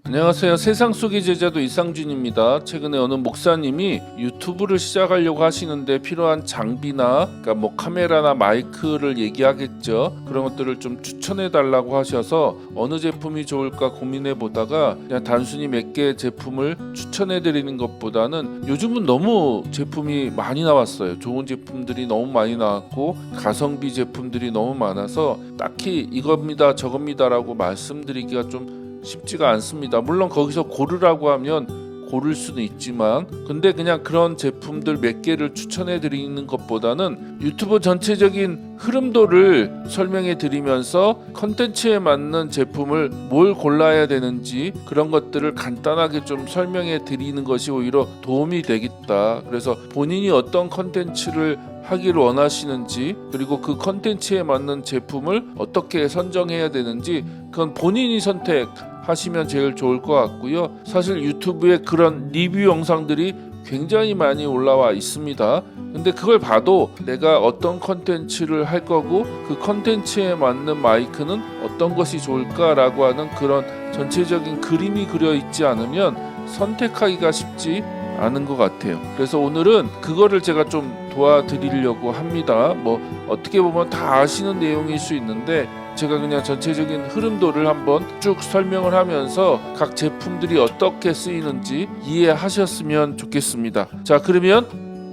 안녕하세요. 세상 속의 제자도 이상준입니다. 최근에 어느 목사님이 유튜브를 시작하려고 하시는데 필요한 장비나 그러니까 뭐 카메라나 마이크를 얘기하겠죠. 그런 것들을 좀 추천해 달라고 하셔서 어느 제품이 좋을까 고민해 보다가 그냥 단순히 몇 개 제품을 추천해 드리는 것보다는 요즘은 너무 제품이 많이 나왔어요. 좋은 제품들이 너무 많이 나왔고 가성비 제품들이 너무 많아서 딱히 이겁니다 저겁니다라고 말씀드리기가 좀 쉽지가 않습니다. 물론 거기서 고르라고 하면 고를 수는 있지만 근데 그냥 그런 제품들 몇 개를 추천해 드리는 것보다는 유튜브 전체적인 흐름도를 설명해 드리면서 컨텐츠에 맞는 제품을 뭘 골라야 되는지 그런 것들을 간단하게 좀 설명해 드리는 것이 오히려 도움이 되겠다. 그래서 본인이 어떤 컨텐츠를 하기를 원하시는지 그리고 그 컨텐츠에 맞는 제품을 어떻게 선정해야 되는지 그건 본인이 선택하시면 제일 좋을 것 같고요. 사실 유튜브에 그런 리뷰 영상들이 굉장히 많이 올라와 있습니다. 근데 그걸 봐도 내가 어떤 컨텐츠를 할 거고 그 컨텐츠에 맞는 마이크는 어떤 것이 좋을까라고 하는 그런 전체적인 그림이 그려 있지 않으면 선택하기가 쉽지 않은 것 같아요. 그래서 오늘은 그거를 제가 좀 도와드리려고 합니다. 뭐 어떻게 보면 다 아시는 내용일 수 있는데 제가 그냥 전체적인 흐름도를 한번 쭉 설명을 하면서 각 제품들이 어떻게 쓰이는지 이해하셨으면 좋겠습니다. 자, 그러면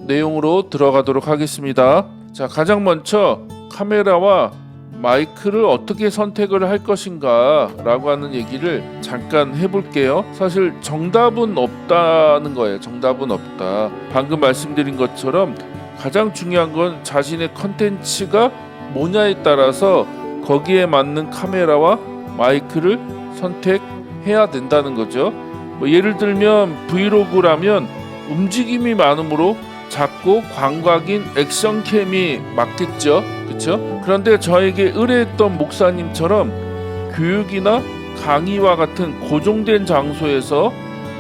내용으로 들어가도록 하겠습니다. 자, 가장 먼저 카메라와 마이크를 어떻게 선택을 할 것인가 라고 하는 얘기를 잠깐 해볼게요. 사실 정답은 없다는 거예요. 정답은 없다. 방금 말씀드린 것처럼 가장 중요한 건 자신의 컨텐츠가 뭐냐에 따라서 거기에 맞는 카메라와 마이크를 선택해야 된다는 거죠. 뭐 예를 들면 브이로그라면 움직임이 많으므로 작고 광각인 액션캠이 맞겠죠. 그렇죠? 그런데 저에게 의뢰했던 목사님처럼 교육이나 강의와 같은 고정된 장소에서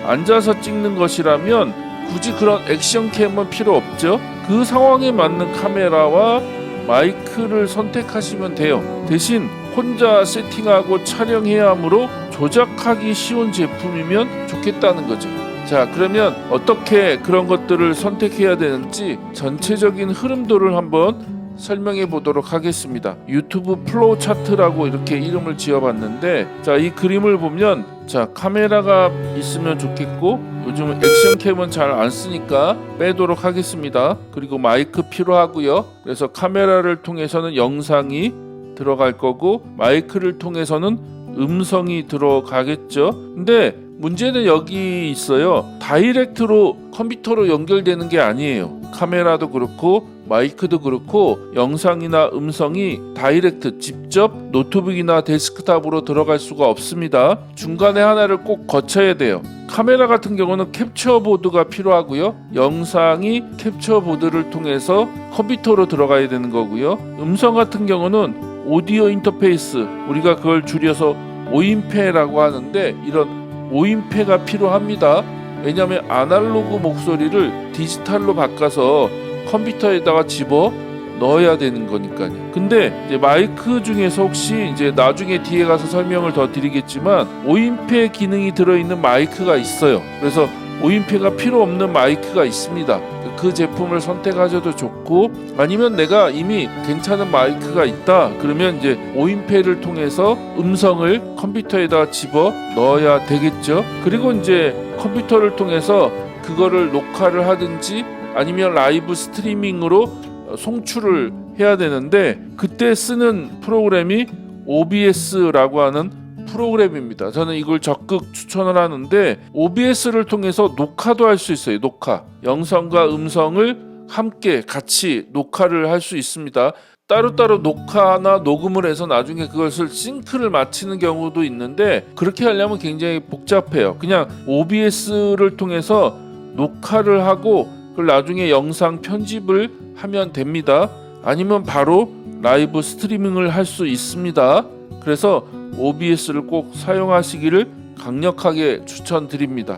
앉아서 찍는 것이라면 굳이 그런 액션캠은 필요 없죠. 그 상황에 맞는 카메라와 마이크를 선택하시면 돼요. 대신 혼자 세팅하고 촬영해야 하므로 조작하기 쉬운 제품이면 좋겠다는 거죠. 자, 그러면 어떻게 그런 것들을 선택해야 되는지 전체적인 흐름도를 한번 설명해 보도록 하겠습니다. 유튜브 플로우 차트라고 이렇게 이름을 지어봤는데 자, 이 그림을 보면 자, 카메라가 있으면 좋겠고 요즘은 액션캠은 잘 안 쓰니까 빼도록 하겠습니다. 그리고 마이크 필요하고요. 그래서 카메라를 통해서는 영상이 들어갈 거고 마이크를 통해서는 음성이 들어가겠죠. 근데 문제는 여기 있어요. 다이렉트로 컴퓨터로 연결되는 게 아니에요. 카메라도 그렇고 마이크도 그렇고 영상이나 음성이 다이렉트 직접 노트북이나 데스크탑으로 들어갈 수가 없습니다. 중간에 하나를 꼭 거쳐야 돼요. 카메라 같은 경우는 캡처 보드가 필요하고요. 영상이 캡처 보드를 통해서 컴퓨터로 들어가야 되는 거고요. 음성 같은 경우는 오디오 인터페이스, 우리가 그걸 줄여서 오인패라고 하는데 이런 오인패가 필요합니다. 왜냐하면 아날로그 목소리를 디지털로 바꿔서 컴퓨터에다가 집어 넣어야 되는 거니까요. 근데 이제 마이크 중에서 혹시 이제 나중에 뒤에 가서 설명을 더 드리겠지만 오인패 기능이 들어있는 마이크가 있어요. 그래서 오인패가 필요 없는 마이크가 있습니다. 그 제품을 선택하셔도 좋고 아니면 내가 이미 괜찮은 마이크가 있다 그러면 이제 오인패를 통해서 음성을 컴퓨터에다가 집어 넣어야 되겠죠. 그리고 이제 컴퓨터를 통해서 그거를 녹화를 하든지 아니면 라이브 스트리밍으로 송출을 해야 되는데 그때 쓰는 프로그램이 OBS라고 하는 프로그램입니다. 저는 이걸 적극 추천을 하는데 OBS를 통해서 녹화도 할 수 있어요. 녹화. 영상과 음성을 함께 같이 녹화를 할 수 있습니다. 따로따로 녹화나 녹음을 해서 나중에 그것을 싱크를 맞추는 경우도 있는데 그렇게 하려면 굉장히 복잡해요. 그냥 OBS를 통해서 녹화를 하고 그걸 나중에 영상 편집을 하면 됩니다. 아니면 바로 라이브 스트리밍을 할 수 있습니다. 그래서 OBS를 꼭 사용하시기를 강력하게 추천드립니다.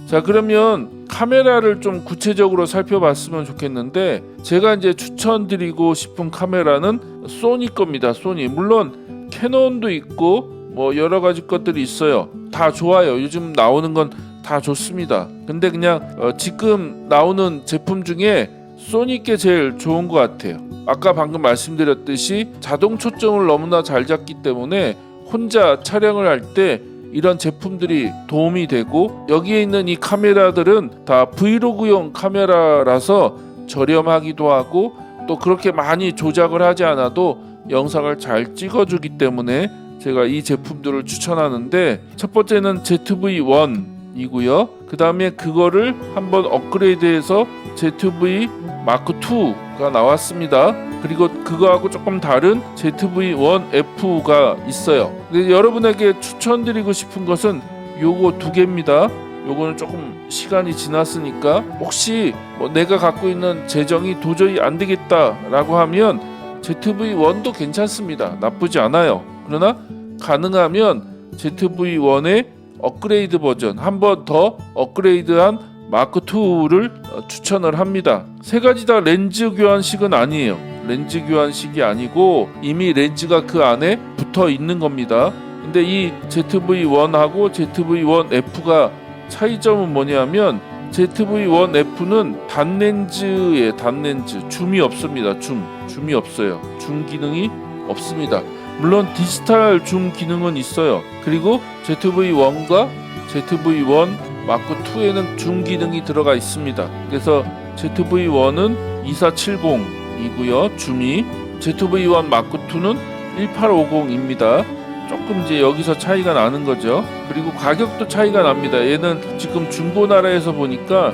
자, 그러면 카메라를 좀 구체적으로 살펴봤으면 좋겠는데 제가 이제 추천드리고 싶은 카메라는 소니 겁니다. 소니. 물론 캐논도 있고 뭐 여러 가지 것들이 있어요. 다 좋아요. 요즘 나오는 건 다 좋습니다. 근데 그냥 지금 나오는 제품 중에 소니께 제일 좋은 것 같아요. 아까 방금 말씀드렸듯이 자동 초점을 너무나 잘 잡기 때문에 혼자 촬영을 할 때 이런 제품들이 도움이 되고, 여기에 있는 이 카메라들은 다 브이로그용 카메라라서 저렴하기도 하고 또 그렇게 많이 조작을 하지 않아도 영상을 잘 찍어주기 때문에 제가 이 제품들을 추천하는데, 첫 번째는 ZV-1이고요. 그 다음에 그거를 한번 업그레이드해서 ZV 마크 2가 나왔습니다. 그리고 그거하고 조금 다른 ZV-1F가 있어요. 근데 여러분에게 추천드리고 싶은 것은 요거 두 개입니다. 요거는 조금 시간이 지났으니까 혹시 내가 갖고 있는 재정이 도저히 안 되겠다라고 하면 ZV-1도 괜찮습니다. 나쁘지 않아요. 그러나 가능하면 ZV-1의 업그레이드 버전, 한 번 더 업그레이드한 마크2를 추천을 합니다. 세 가지 다 렌즈 교환식은 아니에요. 렌즈 교환식이 아니고 이미 렌즈가 그 안에 붙어 있는 겁니다. 근데 이 ZV-1하고 ZV-1F가 차이점은 뭐냐면, ZV-1F는 단렌즈에 단렌즈, 줌이 없습니다. 줌이 없어요. 줌 기능이 없습니다. 물론 디지털 줌 기능은 있어요. 그리고 ZV-1과 ZV-1 마크2에는 줌 기능이 들어가 있습니다. 그래서 ZV-1은 2470이고요. 줌이 ZV-1 마크2는 1850입니다. 조금 이제 여기서 차이가 나는 거죠. 그리고 가격도 차이가 납니다. 얘는 지금 중고나라에서 보니까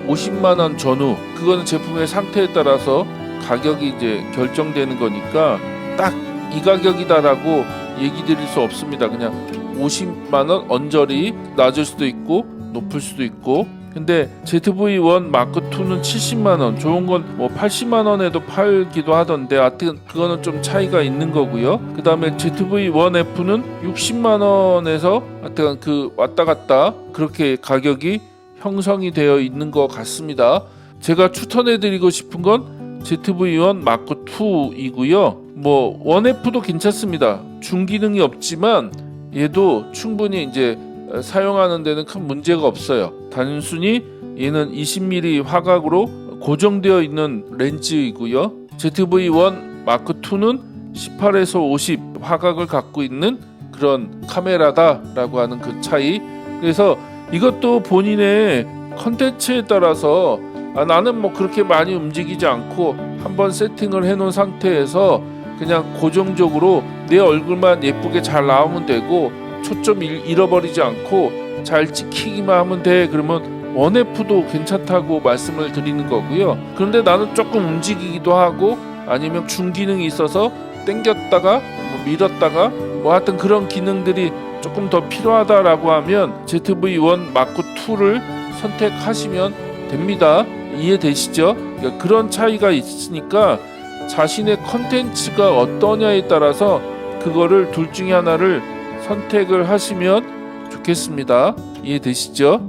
50만원 전후, 그거는 제품의 상태에 따라서 가격이 이제 결정되는 거니까 딱 이 가격이다라고 얘기 드릴 수 없습니다. 그냥 50만원 언저리, 낮을 수도 있고 높을 수도 있고. 근데 ZV-1 마크2는 70만원, 좋은 건 뭐 80만원에도 팔기도 하던데, 하여튼 그거는 좀 차이가 있는 거고요. 그 다음에 ZV-1F는 60만원에서 하여튼 그 왔다 갔다 그렇게 가격이 형성이 되어 있는 것 같습니다. 제가 추천해 드리고 싶은 건 ZV-1 마크2이고요. 뭐 1F도 괜찮습니다. 중기능이 없지만 얘도 충분히 이제 사용하는 데는 큰 문제가 없어요. 단순히 얘는 20mm 화각으로 고정되어 있는 렌즈이고요. ZV-1 마크2는 18에서 50 화각을 갖고 있는 그런 카메라다라고 하는 그 차이. 그래서 이것도 본인의 컨텐츠에 따라서 나는 뭐 그렇게 많이 움직이지 않고 한번 세팅을 해놓은 상태에서 그냥 고정적으로 내 얼굴만 예쁘게 잘 나오면 되고 초점 잃어버리지 않고 잘 찍히기만 하면 돼, 그러면 1F도 괜찮다고 말씀을 드리는 거고요. 그런데 나는 조금 움직이기도 하고 아니면 중기능이 있어서 당겼다가 뭐 밀었다가 뭐 하여튼 그런 기능들이 조금 더 필요하다라고 하면 ZV-1 마크2를 선택하시면 됩니다. 이해되시죠? 그러니까 그런 차이가 있으니까 자신의 컨텐츠가 어떠냐에 따라서 그거를 둘 중에 하나를 선택을 하시면 좋겠습니다. 이해되시죠?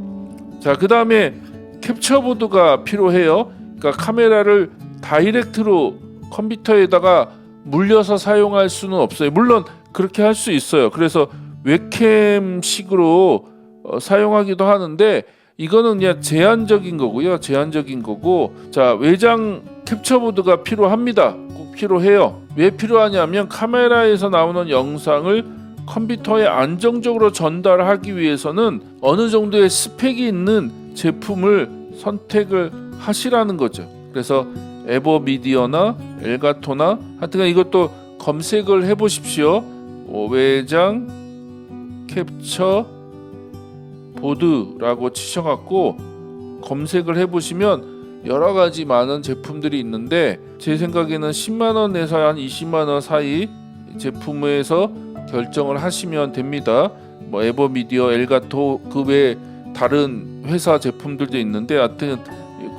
자, 그 다음에 캡처보드가 필요해요. 그러니까 카메라를 다이렉트로 컴퓨터에다가 물려서 사용할 수는 없어요. 물론 그렇게 할 수 있어요. 그래서 웹캠식으로 사용하기도 하는데 이거는 그냥 제한적인 거고요. 제한적인 거고, 자, 외장 캡처보드가 필요합니다. 꼭 필요해요. 왜 필요하냐면 카메라에서 나오는 영상을 컴퓨터에 안정적으로 전달하기 위해서는 어느 정도의 스펙이 있는 제품을 선택을 하시라는 거죠. 그래서 에버미디어나 엘가토나 하여튼 이것도 검색을 해보십시오. 외장 캡처 보드라고 치셔갖고 검색을 해보시면 여러가지 많은 제품들이 있는데, 제 생각에는 10만원에서 한 20만원 사이 제품에서 결정을 하시면 됩니다. 뭐 에버미디어, 엘가토 그 외에 다른 회사 제품들도 있는데 하여튼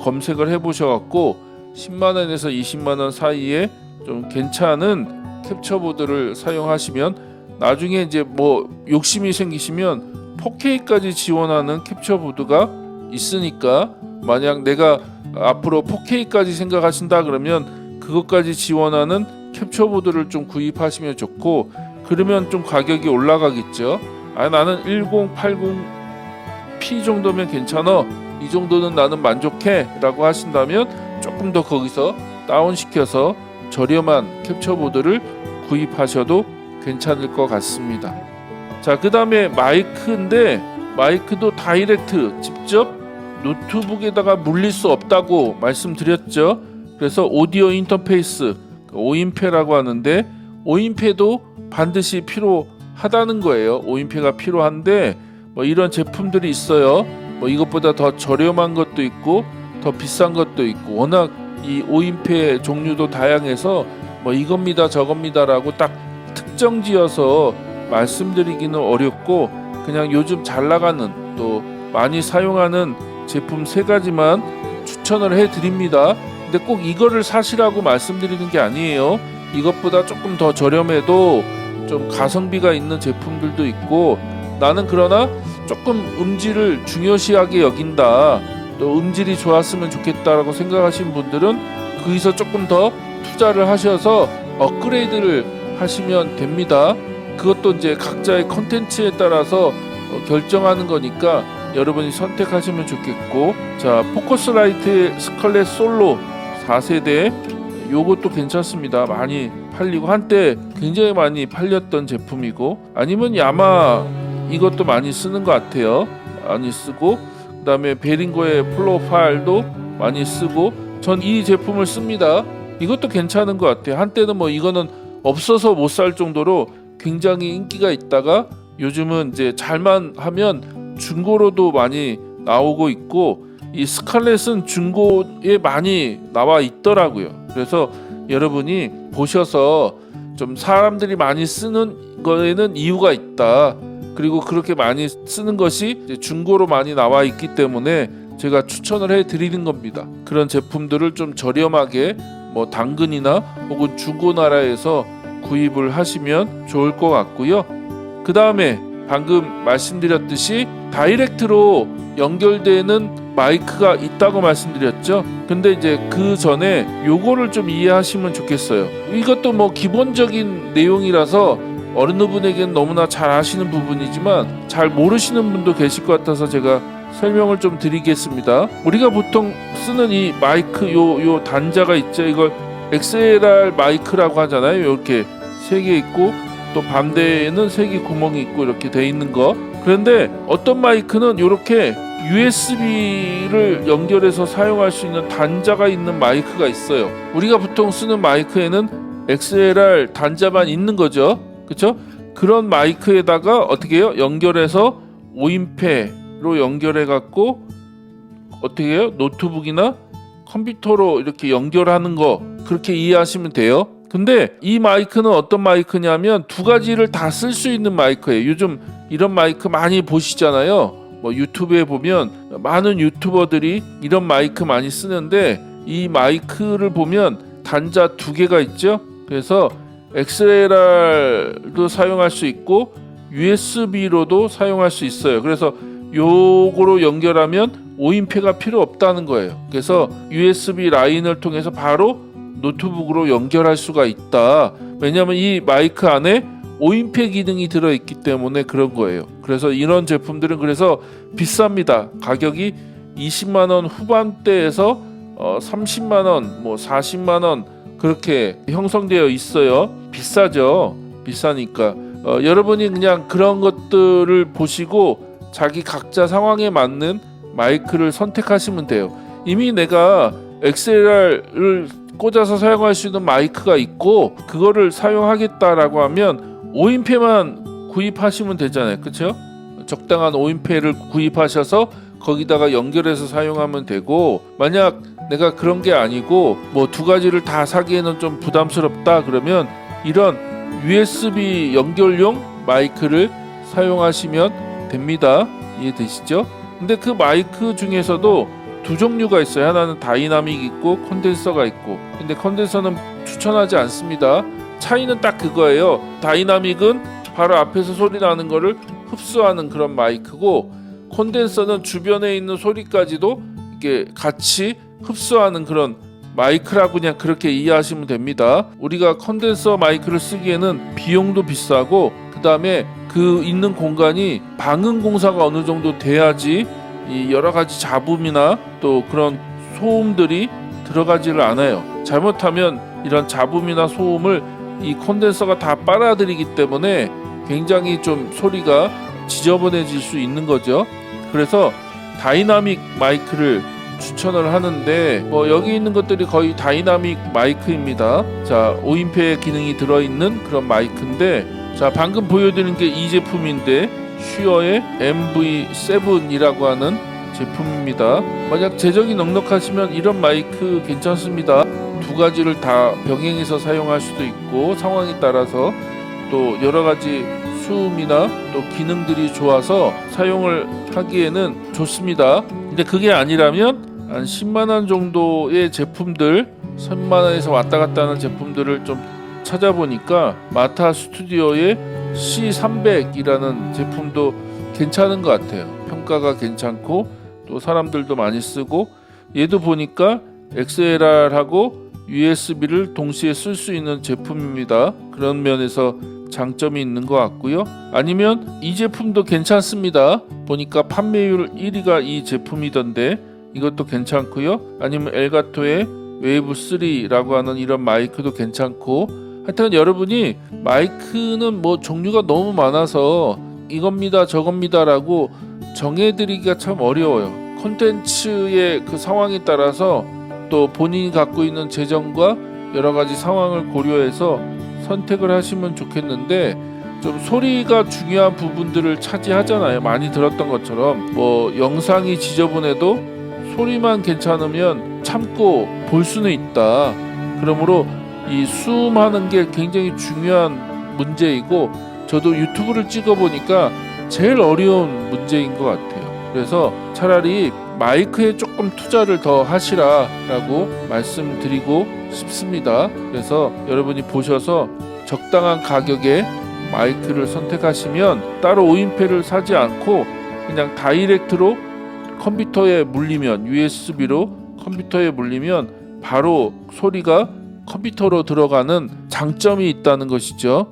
검색을 해보셔갖고 10만원에서 20만원 사이에 좀 괜찮은 캡처보드를 사용하시면 나중에 이제 뭐 욕심이 생기시면 4K까지 지원하는 캡처보드가 있으니까, 만약 내가 앞으로 4K까지 생각하신다 그러면 그것까지 지원하는 캡처보드를 좀 구입하시면 좋고, 그러면 좀 가격이 올라가겠죠. 나는 1080p 정도면 괜찮아, 이 정도는 나는 만족해 라고 하신다면 조금 더 거기서 다운시켜서 저렴한 캡처보드를 구입하셔도 괜찮을 것 같습니다. 자, 그 다음에 마이크인데, 마이크도 다이렉트 직접 노트북에다가 물릴 수 없다고 말씀드렸죠. 그래서 오디오 인터페이스, 오인패라고 하는데, 오인패도 반드시 필요하다는 거예요. 오인패가 필요한데 이런 제품들이 있어요. 이것보다 더 저렴한 것도 있고 더 비싼 것도 있고, 워낙 이 오인패 종류도 다양해서 이겁니다 저겁니다라고 딱 특정 지어서 말씀드리기는 어렵고, 그냥 요즘 잘 나가는 또 많이 사용하는 제품 3가지만 추천을 해드립니다. 근데 꼭 이거를 사시라고 말씀드리는 게 아니에요. 이것보다 조금 더 저렴해도 좀 가성비가 있는 제품들도 있고, 나는 그러나 조금 음질을 중요시하게 여긴다, 또 음질이 좋았으면 좋겠다라고 생각하시는 분들은 거기서 조금 더 투자를 하셔서 업그레이드를 하시면 됩니다. 그것도 이제 각자의 컨텐츠에 따라서 결정하는 거니까 여러분이 선택하시면 좋겠고, 자, 포커스라이트의 스칼렛 솔로 4세대 요것도 괜찮습니다. 많이 팔리고 한때 굉장히 많이 팔렸던 제품이고, 아니면 야마 이것도 많이 쓰는 것 같아요. 많이 쓰고, 그 다음에 베링거의 프로파일도 많이 쓰고, 전 이 제품을 씁니다. 이것도 괜찮은 것 같아요. 한때는 이거는 없어서 못 살 정도로 굉장히 인기가 있다가 요즘은 이제 잘만 하면 중고로도 많이 나오고 있고, 이 스칼렛은 중고에 많이 나와 있더라고요. 그래서 여러분이 보셔서 좀 사람들이 많이 쓰는 거에는 이유가 있다, 그리고 그렇게 많이 쓰는 것이 이제 중고로 많이 나와 있기 때문에 제가 추천을 해드리는 겁니다. 그런 제품들을 좀 저렴하게 당근이나 혹은 중고나라에서 구입을 하시면 좋을 것 같고요. 그 다음에 방금 말씀드렸듯이 다이렉트로 연결되는 마이크가 있다고 말씀드렸죠. 근데 이제 그 전에 요거를 좀 이해하시면 좋겠어요. 이것도 기본적인 내용이라서 어느 분에게는 너무나 잘 아시는 부분이지만 잘 모르시는 분도 계실 것 같아서 제가 설명을 좀 드리겠습니다. 우리가 보통 쓰는 이 마이크 요 단자가 있죠. 이걸 XLR 마이크라고 하잖아요. 이렇게 3개 있고 또 반대에는 3개 구멍이 있고 이렇게 돼 있는 거. 그런데 어떤 마이크는 이렇게 USB를 연결해서 사용할 수 있는 단자가 있는 마이크가 있어요. 우리가 보통 쓰는 마이크에는 XLR 단자만 있는 거죠. 그렇죠? 그런 마이크에다가 어떻게 해요? 연결해서 오인패로 연결해 갖고 어떻게 해요? 노트북이나 컴퓨터로 이렇게 연결하는 거, 그렇게 이해하시면 돼요. 근데 이 마이크는 어떤 마이크냐면 2가지를 다 쓸 수 있는 마이크예요. 요즘 이런 마이크 많이 보시잖아요. 유튜브에 보면 많은 유튜버들이 이런 마이크 많이 쓰는데, 이 마이크를 보면 단자 2개가 있죠. 그래서 XLR도 사용할 수 있고 USB로도 사용할 수 있어요. 그래서 요거로 연결하면 오인패가 필요 없다는 거예요. 그래서 USB 라인을 통해서 바로 노트북으로 연결할 수가 있다. 왜냐하면 이 마이크 안에 오인패 기능이 들어있기 때문에 그런 거예요. 그래서 이런 제품들은 그래서 비쌉니다. 가격이 20만원 후반대에서 30만원, 40만원 그렇게 형성되어 있어요. 비싸죠. 비싸니까 여러분이 그냥 그런 것들을 보시고 자기 각자 상황에 맞는 마이크를 선택하시면 돼요. 이미 내가 XLR을 꽂아서 사용할 수 있는 마이크가 있고 그거를 사용하겠다라고 하면 오인패만 구입하시면 되잖아요. 그렇죠? 적당한 오인패를 구입하셔서 거기다가 연결해서 사용하면 되고, 만약 내가 그런 게 아니고 2가지를 다 사기에는 좀 부담스럽다 그러면 이런 USB 연결용 마이크를 사용하시면 됩니다. 이해되시죠? 근데 그 마이크 중에서도 2종류가 있어요. 하나는 다이나믹 있고 컨덴서가 있고, 근데 컨덴서는 추천하지 않습니다. 차이는 딱 그거예요. 다이나믹은 바로 앞에서 소리 나는 거를 흡수하는 그런 마이크고, 컨덴서는 주변에 있는 소리까지도 이게 같이 흡수하는 그런 마이크라고 그냥 그렇게 이해하시면 됩니다. 우리가 컨덴서 마이크를 쓰기에는 비용도 비싸고, 그 다음에 그 있는 공간이 방음 공사가 어느 정도 돼야지 이 여러 가지 잡음이나 또 그런 소음들이 들어가지를 않아요. 잘못하면 이런 잡음이나 소음을 이 콘덴서가 다 빨아들이기 때문에 굉장히 좀 소리가 지저분해질 수 있는 거죠. 그래서 다이나믹 마이크를 추천을 하는데 여기 있는 것들이 거의 다이나믹 마이크입니다. 자, 5인페 기능이 들어있는 그런 마이크인데, 자, 방금 보여드린 게 이 제품인데 슈어의 MV7이라고 하는 제품입니다. 만약 재정이 넉넉하시면 이런 마이크 괜찮습니다. 두 가지를 다 병행해서 사용할 수도 있고 상황에 따라서 또 여러 가지 수음이나 또 기능들이 좋아서 사용을 하기에는 좋습니다. 근데 그게 아니라면 한 10만원 정도의 제품들, 10만원에서 왔다 갔다 하는 제품들을 좀 찾아보니까 마타 스튜디오의 C300이라는 제품도 괜찮은 것 같아요. 평가가 괜찮고 또 사람들도 많이 쓰고, 얘도 보니까 XLR하고 USB를 동시에 쓸 수 있는 제품입니다. 그런 면에서 장점이 있는 것 같고요. 아니면 이 제품도 괜찮습니다. 보니까 판매율 1위가 이 제품이던데 이것도 괜찮고요. 아니면 엘가토의 웨이브 3라고 하는 이런 마이크도 괜찮고, 하여튼 여러분이 마이크는 뭐 종류가 너무 많아서 이겁니다 저겁니다 라고 정해드리기가 참 어려워요. 콘텐츠의 그 상황에 따라서 또 본인이 갖고 있는 재정과 여러 가지 상황을 고려해서 선택을 하시면 좋겠는데, 좀 소리가 중요한 부분들을 차지하잖아요. 많이 들었던 것처럼 뭐 영상이 지저분해도 소리만 괜찮으면 참고 볼 수는 있다. 그러므로 이 수음하는 게 굉장히 중요한 문제이고, 저도 유튜브를 찍어보니까 제일 어려운 문제인 것 같아요. 그래서 차라리 마이크에 조금 투자를 더 하시라라고 말씀드리고 싶습니다. 그래서 여러분이 보셔서 적당한 가격에 마이크를 선택하시면 따로 5인패를 사지 않고 그냥 다이렉트로 컴퓨터에 물리면, USB로 컴퓨터에 물리면 바로 소리가 컴퓨터로 들어가는 장점이 있다는 것이죠.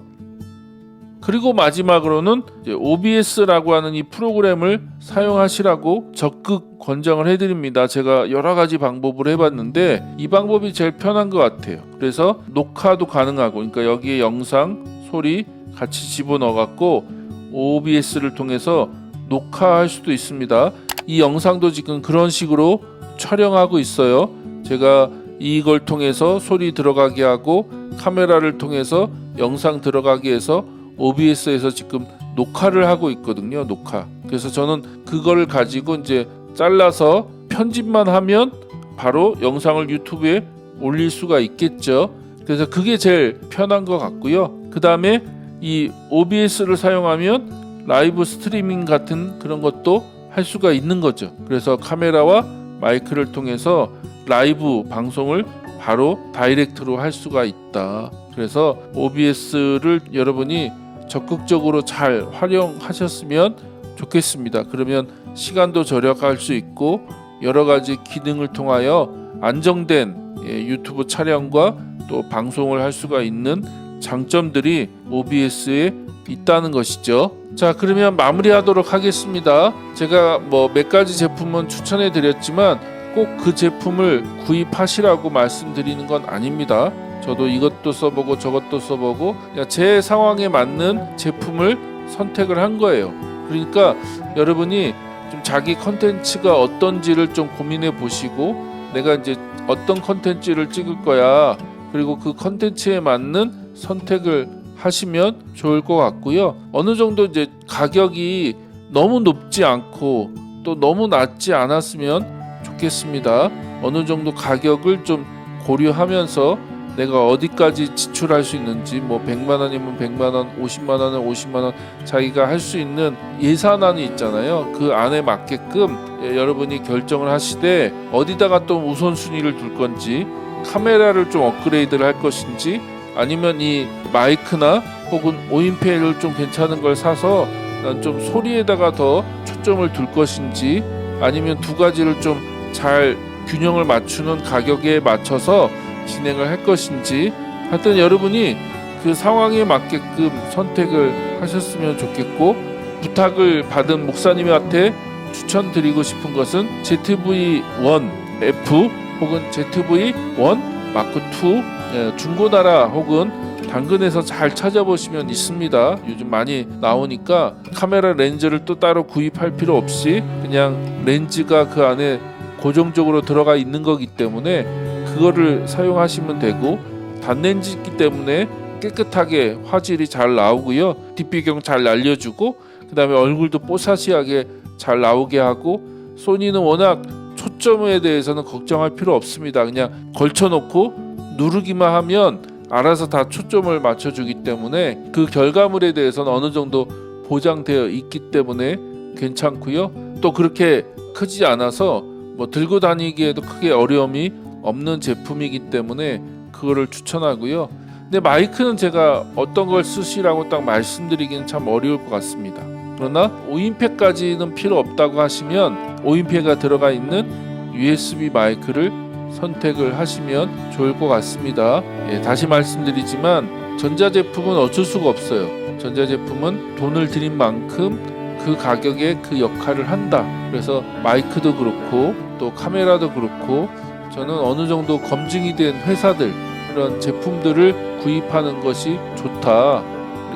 그리고 마지막으로는 OBS라고 하는 이 프로그램을 사용하시라고 적극 권장을 해드립니다. 제가 여러 가지 방법을 해봤는데 이 방법이 제일 편한 것 같아요. 그래서 녹화도 가능하고, 그러니까 여기에 영상, 소리 같이 집어넣어갖고 OBS를 통해서 녹화할 수도 있습니다. 이 영상도 지금 그런 식으로 촬영하고 있어요. 제가 이걸 통해서 소리 들어가게 하고 카메라를 통해서 영상 들어가게 해서 OBS에서 지금 녹화를 하고 있거든요. 녹화. 그래서 저는 그걸 가지고 이제 잘라서 편집만 하면 바로 영상을 유튜브에 올릴 수가 있겠죠. 그래서 그게 제일 편한 것 같고요. 그 다음에 이 OBS를 사용하면 라이브 스트리밍 같은 그런 것도 할 수가 있는 거죠. 그래서 카메라와 마이크를 통해서 라이브 방송을 바로 다이렉트로 할 수가 있다. 그래서 OBS를 여러분이 적극적으로 잘 활용하셨으면 좋겠습니다. 그러면 시간도 절약할 수 있고 여러 가지 기능을 통하여 안정된 유튜브 촬영과 또 방송을 할 수가 있는 장점들이 OBS에 있다는 것이죠. 자, 그러면 마무리하도록 하겠습니다. 제가 뭐 몇 가지 제품은 추천해 드렸지만 꼭 그 제품을 구입하시라고 말씀드리는 건 아닙니다. 저도 이것도 써보고 저것도 써보고 그냥 제 상황에 맞는 제품을 선택을 한 거예요. 그러니까 여러분이 좀 자기 컨텐츠가 어떤지를 좀 고민해 보시고, 내가 이제 어떤 컨텐츠를 찍을 거야, 그리고 그 컨텐츠에 맞는 선택을 하시면 좋을 것 같고요. 어느 정도 이제 가격이 너무 높지 않고 또 너무 낮지 않았으면 좋겠습니다. 어느 정도 가격을 좀 고려하면서 내가 어디까지 지출할 수 있는지, 뭐 100만 원이면 100만 원, 50만 원은 50만 원, 자기가 할 수 있는 예산안이 있잖아요. 그 안에 맞게끔 여러분이 결정을 하시되 어디다가 또 우선순위를 둘 건지, 카메라를 좀 업그레이드를 할 것인지, 아니면 이 마이크나 혹은 5인패를 좀 괜찮은 걸 사서 난 좀 소리에다가 더 초점을 둘 것인지, 아니면 두 가지를 좀 잘 균형을 맞추는 가격에 맞춰서 진행을 할 것인지, 하여튼 여러분이 그 상황에 맞게끔 선택을 하셨으면 좋겠고, 부탁을 받은 목사님한테 추천드리고 싶은 것은 ZV-1F 혹은 ZV-1 마크2 중고나라 혹은 당근에서 잘 찾아보시면 있습니다. 요즘 많이 나오니까 카메라 렌즈를 또 따로 구입할 필요 없이 그냥 렌즈가 그 안에 고정적으로 들어가 있는 거기 때문에 그거를 사용하시면 되고, 단렌즈이기 때문에 깨끗하게 화질이 잘 나오고요, 뒷배경 잘 날려주고, 그 다음에 얼굴도 뽀샤시하게 잘 나오게 하고, 소니는 워낙 초점에 대해서는 걱정할 필요 없습니다. 그냥 걸쳐놓고 누르기만 하면 알아서 다 초점을 맞춰주기 때문에 그 결과물에 대해서는 어느 정도 보장되어 있기 때문에 괜찮고요. 또 그렇게 크지 않아서 뭐 들고 다니기에도 크게 어려움이 없는 제품이기 때문에 그거를 추천하고요. 근데 마이크는 제가 어떤 걸 쓰시라고 딱 말씀드리기는 참 어려울 것 같습니다. 그러나 5인패까지는 필요 없다고 하시면 5인패가 들어가 있는 USB 마이크를 선택을 하시면 좋을 것 같습니다. 다시 말씀드리지만 전자제품은 어쩔 수가 없어요. 전자제품은 돈을 들인 만큼 그 가격에 그 역할을 한다. 그래서 마이크도 그렇고 또 카메라도 그렇고 저는 어느 정도 검증이 된 회사들, 그런 제품들을 구입하는 것이 좋다.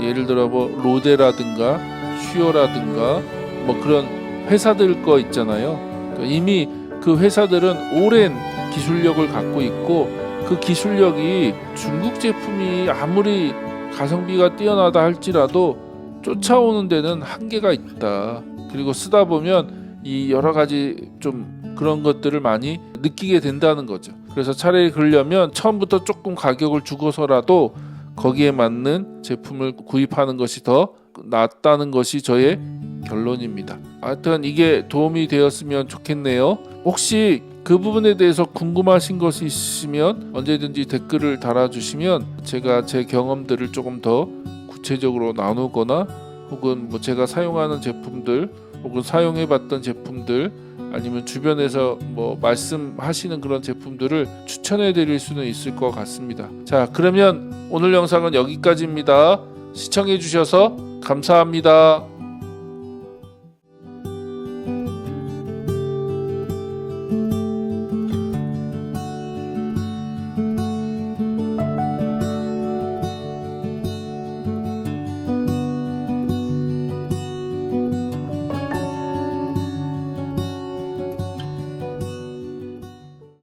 예를 들어 뭐 로데라든가 슈어라든가 뭐 그런 회사들 거 있잖아요. 이미 그 회사들은 오랜 기술력을 갖고 있고, 그 기술력이 중국 제품이 아무리 가성비가 뛰어나다 할지라도 쫓아오는 데는 한계가 있다. 그리고 쓰다 보면 이 여러 가지 좀 그런 것들을 많이 느끼게 된다는 거죠. 그래서 차라리 그러려면 처음부터 조금 가격을 주고서라도 거기에 맞는 제품을 구입하는 것이 더 낫다는 것이 저의 결론입니다. 하여튼 이게 도움이 되었으면 좋겠네요. 혹시 그 부분에 대해서 궁금하신 것이 있으시면 언제든지 댓글을 달아주시면 제가 제 경험들을 조금 더 구체적으로 나누거나, 혹은 뭐 제가 사용하는 제품들 혹은 사용해봤던 제품들, 아니면 주변에서 뭐 말씀하시는 그런 제품들을 추천해 드릴 수는 있을 것 같습니다. 자, 그러면 오늘 영상은 여기까지입니다. 시청해 주셔서 감사합니다.